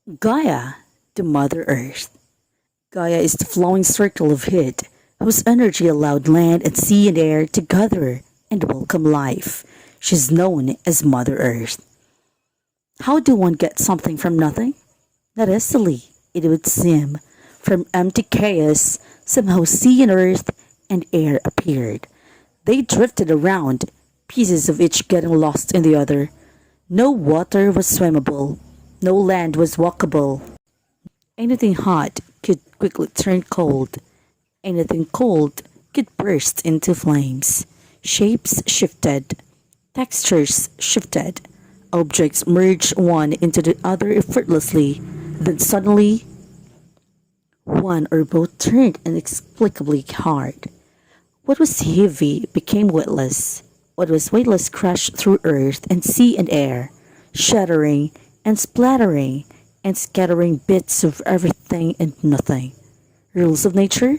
Gaia, the Mother Earth. Gaia is the flowing circle of heat whose energy allowed land and sea and air to gather and welcome life. She's known as Mother Earth. How do one get something from nothing? Not easily, it would seem. From empty chaos, somehow sea and earth and air appeared. They drifted around, pieces of each getting lost in the other. No water was swimmable, no land was walkable. Anything hot could quickly turn cold. Anything cold could burst into flames. Shapes shifted. Textures shifted. Objects merged one into the other effortlessly. Then suddenly, one or both turned inexplicably hard. What was heavy became weightless. What was weightless crashed through earth and sea and air, shattering and splattering and scattering bits of everything and nothing. Rules of nature?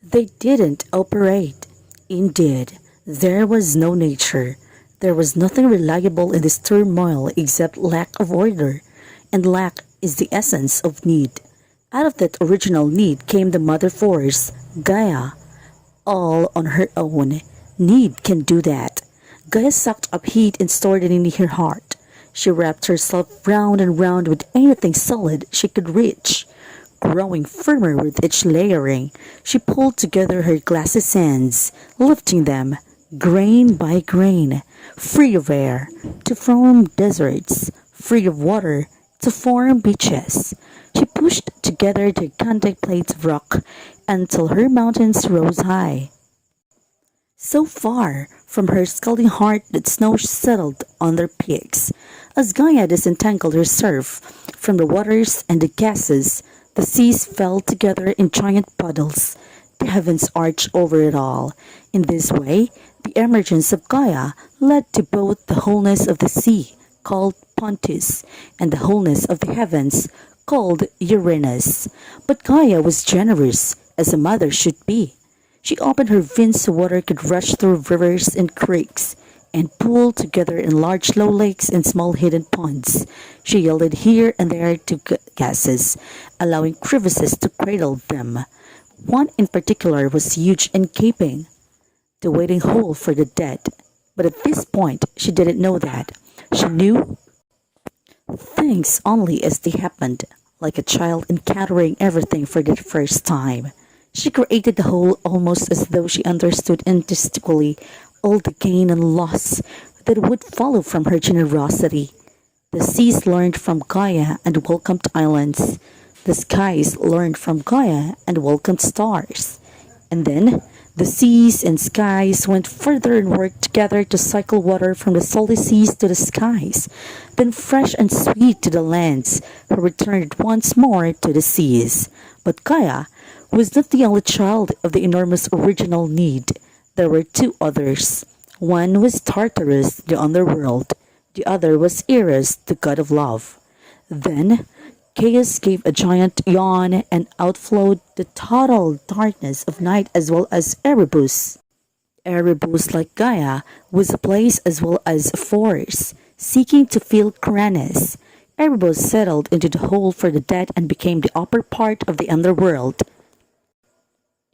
They didn't operate. Indeed, there was no nature. There was nothing reliable in this turmoil except lack of order, and lack is the essence of need. Out of that original need came the mother force, Gaia, all on her own. Need can do that. Gaia sucked up heat and stored it in her heart. She wrapped herself round and round with anything solid she could reach. Growing firmer with each layering, she pulled together her glassy sands, lifting them, grain by grain, free of air, to form deserts, free of water, to form beaches. She pushed together gigantic plates of rock until her mountains rose high. So far from her scalding heart that snow settled on their peaks. As Gaia disentangled herself from the waters and the gases, the seas fell together in giant puddles. The heavens arched over it all. In this way, the emergence of Gaia led to both the wholeness of the sea, called Pontus, and the wholeness of the heavens, called Uranus. But Gaia was generous, as a mother should be. She opened her veins so water could rush through rivers and creeks, and pool together in large low lakes and small hidden ponds. She yielded here and there to gases, allowing crevices to cradle them. One in particular was huge and gaping, the waiting hole for the dead. But at this point, she didn't know that. She knew things only as they happened, like a child encountering everything for the first time. She created the whole almost as though she understood intuitively all the gain and loss that would follow from her generosity. The seas learned from Gaia and welcomed islands. The skies learned from Gaia and welcomed stars. And then the seas and skies went further and worked together to cycle water from the salty seas to the skies, then fresh and sweet to the lands, who returned once more to the seas. But Gaia was not the only child of the enormous original need. There were two others. One was Tartarus, the underworld. The other was Eros, the god of love. Then chaos gave a giant yawn and outflowed the total darkness of night as well as Erebus. Erebus, like Gaia, was a place as well as a force, seeking to fill Uranus. Erebus settled into the hole for the dead and became the upper part of the underworld.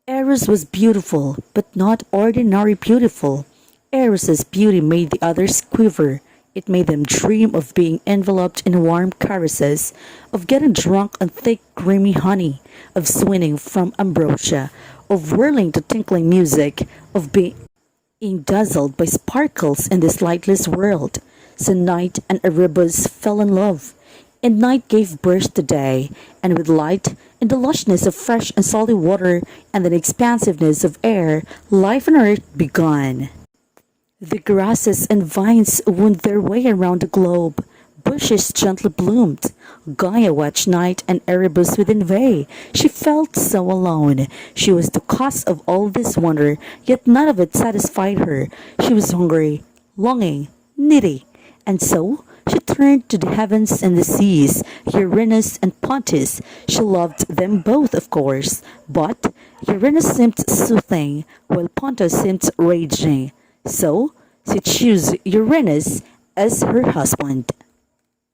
Eros was beautiful, but not ordinary beautiful. Eros's beauty made the others quiver. It made them dream of being enveloped in warm caresses, of getting drunk on thick, creamy honey, of swinging from ambrosia, of whirling to tinkling music, of being dazzled by sparkles in this lightless world. So Night and Erebus fell in love, and night gave birth to day, and with light and the lushness of fresh and salty water and the expansiveness of air, life on earth began. The grasses and vines wound their way around the globe. Bushes gently bloomed. Gaia watched night and Erebus with envy. She felt so alone. She was the cause of all this wonder, yet none of it satisfied her. She was hungry, longing, needy, and so she turned to the heavens and the seas, Uranus and Pontus. She loved them both, of course, but Uranus seemed soothing, while Pontus seemed raging. So she chose Uranus as her husband.